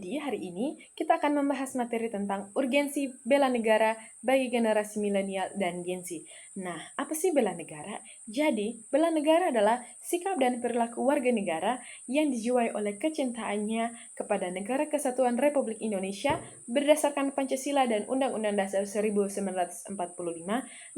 Jadi hari ini kita akan membahas materi tentang urgensi bela negara bagi generasi milenial dan Gen Z. Nah, apa sih bela negara? Jadi, bela negara adalah sikap dan perilaku warga negara yang dijiwai oleh kecintaannya kepada Negara Kesatuan Republik Indonesia berdasarkan Pancasila dan Undang-Undang Dasar 1945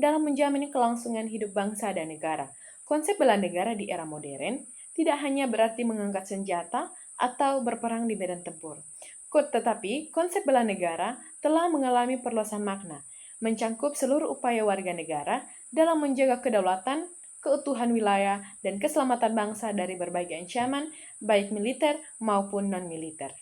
dalam menjamin kelangsungan hidup bangsa dan negara. Konsep bela negara di era modern tidak hanya berarti mengangkat senjata atau berperang di medan tempur. Tetapi konsep bela negara telah mengalami perluasan makna, mencangkup seluruh upaya warga negara dalam menjaga kedaulatan, keutuhan wilayah, dan keselamatan bangsa dari berbagai ancaman, baik militer maupun non-militer.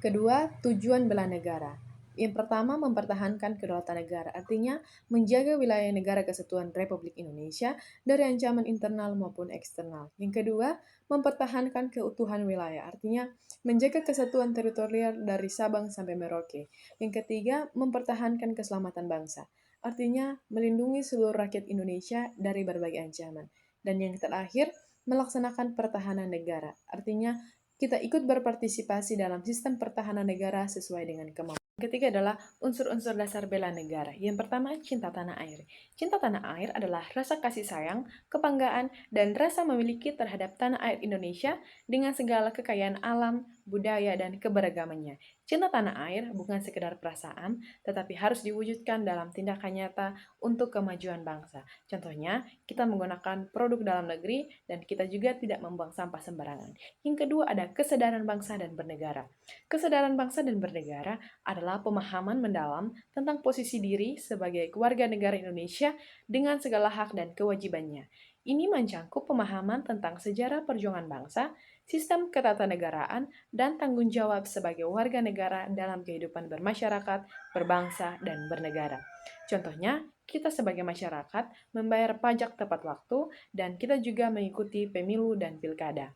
Kedua, tujuan bela negara. Yang pertama, mempertahankan kedaulatan negara, artinya menjaga wilayah negara kesatuan Republik Indonesia dari ancaman internal maupun eksternal. Yang kedua, mempertahankan keutuhan wilayah, artinya menjaga kesatuan teritorial dari Sabang sampai Merauke. Yang ketiga, mempertahankan keselamatan bangsa, artinya melindungi seluruh rakyat Indonesia dari berbagai ancaman. Dan yang terakhir, melaksanakan pertahanan negara, artinya kita ikut berpartisipasi dalam sistem pertahanan negara sesuai dengan kemampuan. Ketiga adalah unsur-unsur dasar bela negara. Yang pertama, cinta tanah air. Cinta tanah air adalah rasa kasih sayang, kebanggaan, dan rasa memiliki terhadap tanah air Indonesia dengan segala kekayaan alam, budaya, dan keberagamannya. Cinta tanah air bukan sekedar perasaan, tetapi harus diwujudkan dalam tindakan nyata untuk kemajuan bangsa. Contohnya, kita menggunakan produk dalam negeri dan kita juga tidak membuang sampah sembarangan. Yang kedua ada kesadaran bangsa dan bernegara. Kesadaran bangsa dan bernegara adalah pemahaman mendalam tentang posisi diri sebagai warga negara Indonesia dengan segala hak dan kewajibannya. Ini mencangkup pemahaman tentang sejarah perjuangan bangsa, sistem ketatanegaraan, dan tanggung jawab sebagai warga negara dalam kehidupan bermasyarakat, berbangsa, dan bernegara. Contohnya, kita sebagai masyarakat membayar pajak tepat waktu dan kita juga mengikuti pemilu dan pilkada.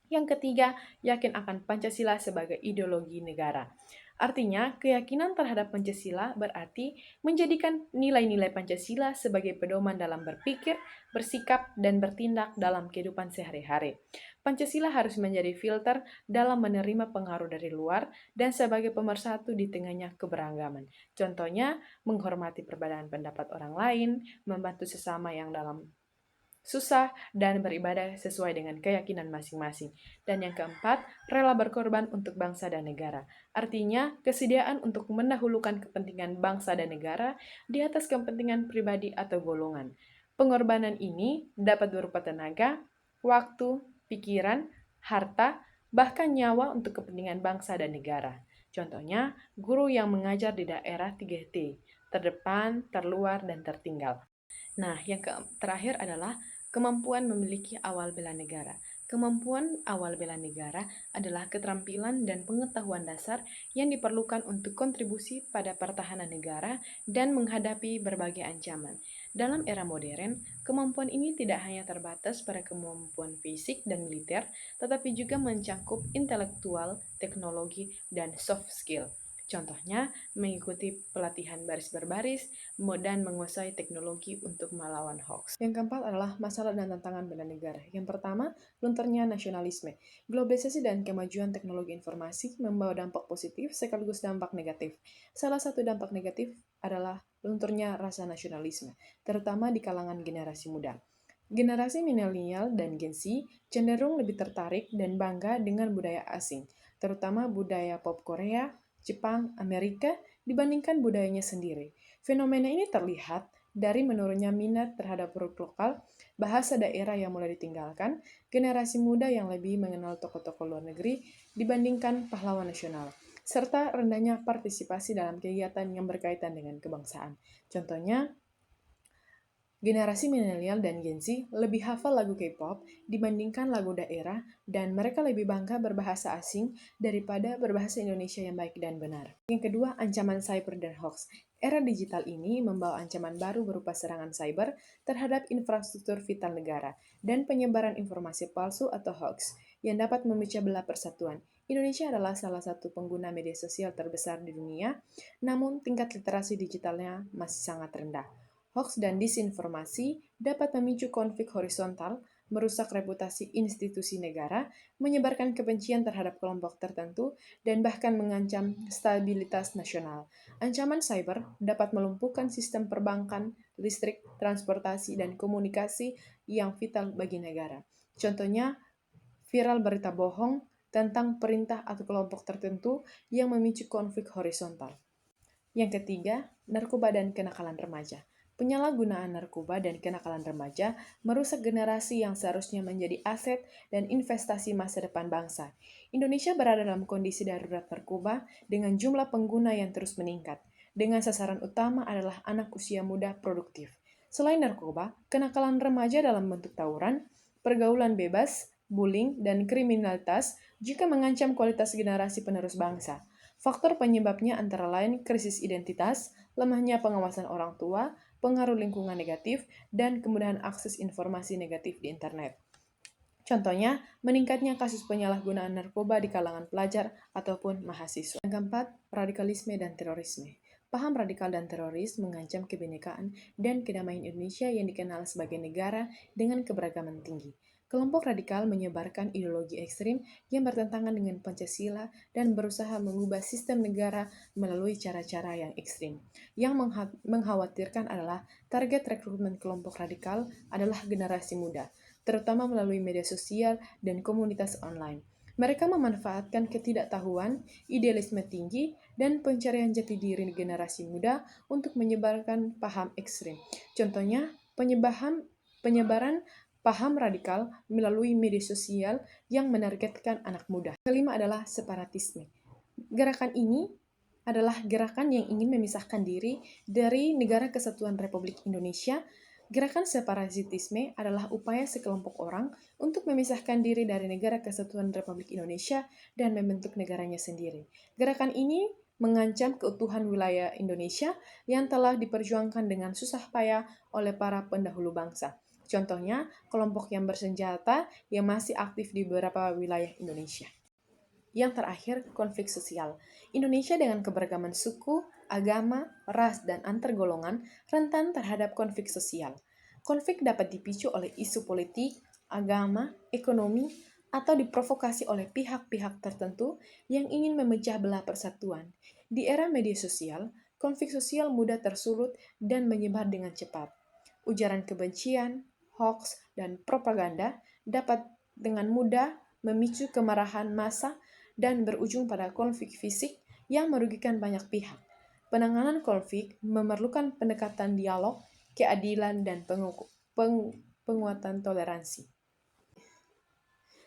Yang ketiga, yakin akan Pancasila sebagai ideologi negara. Artinya, keyakinan terhadap Pancasila berarti menjadikan nilai-nilai Pancasila sebagai pedoman dalam berpikir, bersikap, dan bertindak dalam kehidupan sehari-hari. Pancasila harus menjadi filter dalam menerima pengaruh dari luar dan sebagai pemersatu di tengahnya keberagaman. Contohnya, menghormati perbedaan pendapat orang lain, membantu sesama yang dalam susah, dan beribadah sesuai dengan keyakinan masing-masing. Dan yang keempat, rela berkorban untuk bangsa dan negara. Artinya, kesediaan untuk mendahulukan kepentingan bangsa dan negara di atas kepentingan pribadi atau golongan. Pengorbanan ini dapat berupa tenaga, waktu, pikiran, harta, bahkan nyawa untuk kepentingan bangsa dan negara. Contohnya, guru yang mengajar di daerah 3T, terdepan, terluar, dan tertinggal. Nah, yang terakhir adalah kemampuan memiliki awal bela negara. Kemampuan awal bela negara adalah keterampilan dan pengetahuan dasar yang diperlukan untuk kontribusi pada pertahanan negara dan menghadapi berbagai ancaman. Dalam era modern, kemampuan ini tidak hanya terbatas pada kemampuan fisik dan militer, tetapi juga mencangkup intelektual, teknologi, dan soft skill. Contohnya, mengikuti pelatihan baris berbaris, dan menguasai teknologi untuk melawan hoax. Yang keempat adalah masalah dan tantangan bela negara. Yang pertama, lunturnya nasionalisme. Globalisasi dan kemajuan teknologi informasi membawa dampak positif sekaligus dampak negatif. Salah satu dampak negatif adalah lunturnya rasa nasionalisme, terutama di kalangan generasi muda. Generasi milenial dan Gen Z cenderung lebih tertarik dan bangga dengan budaya asing, terutama budaya pop Korea, Jepang, Amerika, dibandingkan budayanya sendiri. Fenomena ini terlihat dari menurunnya minat terhadap produk lokal, bahasa daerah yang mulai ditinggalkan, generasi muda yang lebih mengenal tokoh-tokoh luar negeri dibandingkan pahlawan nasional, serta rendahnya partisipasi dalam kegiatan yang berkaitan dengan kebangsaan. Contohnya, generasi milenial dan Gen Z lebih hafal lagu K-pop dibandingkan lagu daerah dan mereka lebih bangga berbahasa asing daripada berbahasa Indonesia yang baik dan benar. Yang kedua, ancaman cyber dan hoax. Era digital ini membawa ancaman baru berupa serangan cyber terhadap infrastruktur vital negara dan penyebaran informasi palsu atau hoax yang dapat memecah belah persatuan. Indonesia adalah salah satu pengguna media sosial terbesar di dunia, namun tingkat literasi digitalnya masih sangat rendah. Hoax dan disinformasi dapat memicu konflik horizontal, merusak reputasi institusi negara, menyebarkan kebencian terhadap kelompok tertentu, dan bahkan mengancam stabilitas nasional. Ancaman cyber dapat melumpuhkan sistem perbankan, listrik, transportasi, dan komunikasi yang vital bagi negara. Contohnya, viral berita bohong tentang perintah atau kelompok tertentu yang memicu konflik horizontal. Yang ketiga, narkoba dan kenakalan remaja. Penyalahgunaan narkoba dan kenakalan remaja merusak generasi yang seharusnya menjadi aset dan investasi masa depan bangsa. Indonesia berada dalam kondisi darurat narkoba dengan jumlah pengguna yang terus meningkat, dengan sasaran utama adalah anak usia muda produktif. Selain narkoba, kenakalan remaja dalam bentuk tawuran, pergaulan bebas, bullying, dan kriminalitas juga mengancam kualitas generasi penerus bangsa. Faktor penyebabnya antara lain krisis identitas, lemahnya pengawasan orang tua, pengaruh lingkungan negatif, dan kemudahan akses informasi negatif di internet. Contohnya, meningkatnya kasus penyalahgunaan narkoba di kalangan pelajar ataupun mahasiswa. Yang keempat, radikalisme dan terorisme. Paham radikal dan teroris mengancam kebinekaan dan kedamaian Indonesia yang dikenal sebagai negara dengan keberagaman tinggi. Kelompok radikal menyebarkan ideologi ekstrim yang bertentangan dengan Pancasila dan berusaha mengubah sistem negara melalui cara-cara yang ekstrim. Yang mengkhawatirkan adalah target rekrutmen kelompok radikal adalah generasi muda, terutama melalui media sosial dan komunitas online. Mereka memanfaatkan ketidaktahuan, idealisme tinggi, dan pencarian jati diri generasi muda untuk menyebarkan paham ekstrim. Contohnya, penyebaran paham radikal melalui media sosial yang menargetkan anak muda. Kelima adalah separatisme. Gerakan ini adalah gerakan yang ingin memisahkan diri dari Negara Kesatuan Republik Indonesia. Gerakan separatisme adalah upaya sekelompok orang untuk memisahkan diri dari Negara Kesatuan Republik Indonesia dan membentuk negaranya sendiri. Gerakan ini mengancam keutuhan wilayah Indonesia yang telah diperjuangkan dengan susah payah oleh para pendahulu bangsa. Contohnya, kelompok yang bersenjata yang masih aktif di beberapa wilayah Indonesia. Yang terakhir, konflik sosial. Indonesia dengan keberagaman suku, agama, ras, dan antar golongan rentan terhadap konflik sosial. Konflik dapat dipicu oleh isu politik, agama, ekonomi, atau diprovokasi oleh pihak-pihak tertentu yang ingin memecah belah persatuan. Di era media sosial, konflik sosial mudah tersulut dan menyebar dengan cepat. Ujaran kebencian, hoaks, dan propaganda dapat dengan mudah memicu kemarahan massa dan berujung pada konflik fisik yang merugikan banyak pihak. Penanganan konflik memerlukan pendekatan dialog, keadilan, dan penguatan toleransi.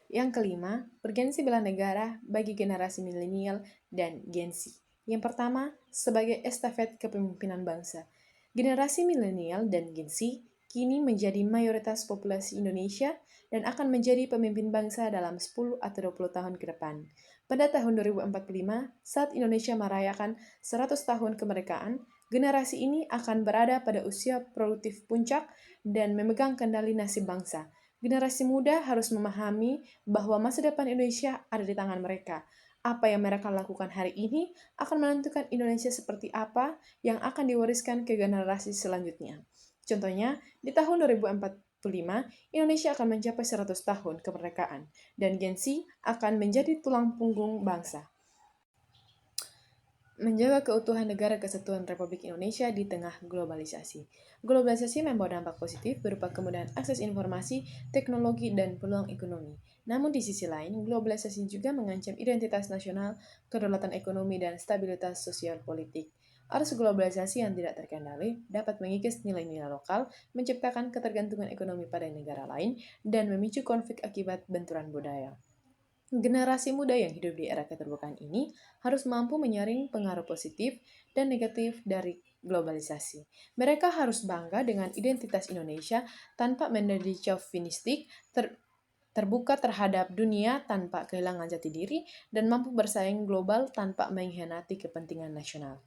Yang kelima, urgensi bela negara bagi generasi milenial dan Gen Z. Yang pertama, sebagai estafet kepemimpinan bangsa. Generasi milenial dan Gen Z kini menjadi mayoritas populasi Indonesia dan akan menjadi pemimpin bangsa dalam 10 atau 20 tahun ke depan. Pada tahun 2045, saat Indonesia merayakan 100 tahun kemerdekaan, generasi ini akan berada pada usia produktif puncak dan memegang kendali nasib bangsa. Generasi muda harus memahami bahwa masa depan Indonesia ada di tangan mereka. Apa yang mereka lakukan hari ini akan menentukan Indonesia seperti apa yang akan diwariskan ke generasi selanjutnya. Contohnya, di tahun 2045, Indonesia akan mencapai 100 tahun kemerdekaan, dan Gen Z akan menjadi tulang punggung bangsa. Menjaga keutuhan Negara Kesatuan Republik Indonesia di tengah globalisasi. Globalisasi membawa dampak positif berupa kemudahan akses informasi, teknologi, dan peluang ekonomi. Namun di sisi lain, globalisasi juga mengancam identitas nasional, kedaulatan ekonomi, dan stabilitas sosial politik. Arus globalisasi yang tidak terkendali dapat mengikis nilai-nilai lokal, menciptakan ketergantungan ekonomi pada negara lain, dan memicu konflik akibat benturan budaya. Generasi muda yang hidup di era keterbukaan ini harus mampu menyaring pengaruh positif dan negatif dari globalisasi. Mereka harus bangga dengan identitas Indonesia tanpa menjadi chauvinistik, terbuka terhadap dunia tanpa kehilangan jati diri, dan mampu bersaing global tanpa mengkhianati kepentingan nasional.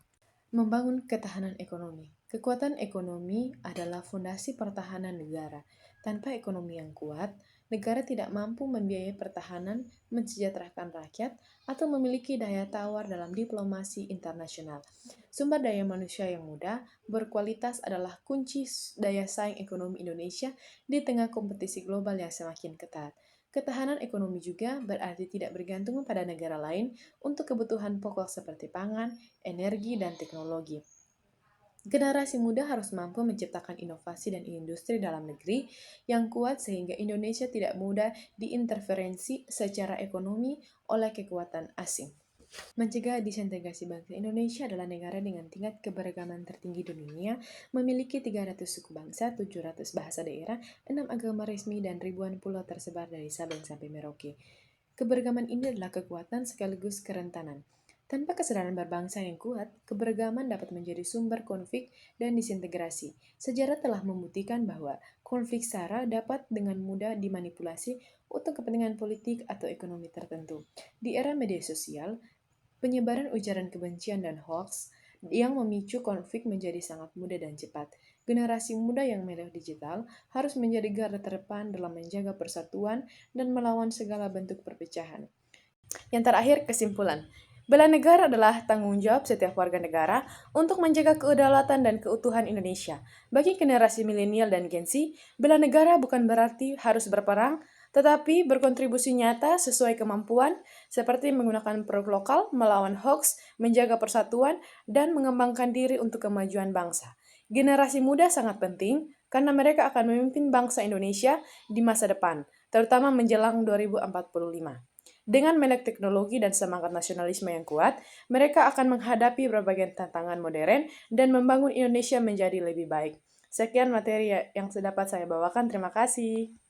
Membangun ketahanan ekonomi. Kekuatan ekonomi adalah fondasi pertahanan negara. Tanpa ekonomi yang kuat, negara tidak mampu membiayai pertahanan, mensejahterakan rakyat, atau memiliki daya tawar dalam diplomasi internasional. Sumber daya manusia yang mudah, berkualitas adalah kunci daya saing ekonomi Indonesia di tengah kompetisi global yang semakin ketat. Ketahanan ekonomi juga berarti tidak bergantung pada negara lain untuk kebutuhan pokok seperti pangan, energi, dan teknologi. Generasi muda harus mampu menciptakan inovasi dan industri dalam negeri yang kuat sehingga Indonesia tidak mudah diinterferensi secara ekonomi oleh kekuatan asing. Mencegah disintegrasi bangsa Indonesia adalah negara dengan tingkat keberagaman tertinggi di dunia, memiliki 300 suku bangsa, 700 bahasa daerah, 6 agama resmi, dan ribuan pulau tersebar dari Sabang sampai Merauke. Keberagaman ini adalah kekuatan sekaligus kerentanan. Tanpa kesadaran berbangsa yang kuat, keberagaman dapat menjadi sumber konflik dan disintegrasi. Sejarah telah membuktikan bahwa konflik SARA dapat dengan mudah dimanipulasi untuk kepentingan politik atau ekonomi tertentu. Di era media sosial, penyebaran ujaran kebencian dan hoaks yang memicu konflik menjadi sangat mudah dan cepat. Generasi muda yang melek digital harus menjadi garda terdepan dalam menjaga persatuan dan melawan segala bentuk perpecahan. Yang terakhir, kesimpulan. Bela negara adalah tanggung jawab setiap warga negara untuk menjaga kedaulatan dan keutuhan Indonesia. Bagi generasi milenial dan Gen Z, bela negara bukan berarti harus berperang, tetapi berkontribusi nyata sesuai kemampuan, seperti menggunakan produk lokal, melawan hoax, menjaga persatuan, dan mengembangkan diri untuk kemajuan bangsa. Generasi muda sangat penting karena mereka akan memimpin bangsa Indonesia di masa depan, terutama menjelang 2045. Dengan melek teknologi dan semangat nasionalisme yang kuat, mereka akan menghadapi berbagai tantangan modern dan membangun Indonesia menjadi lebih baik. Sekian materi yang dapat saya bawakan. Terima kasih.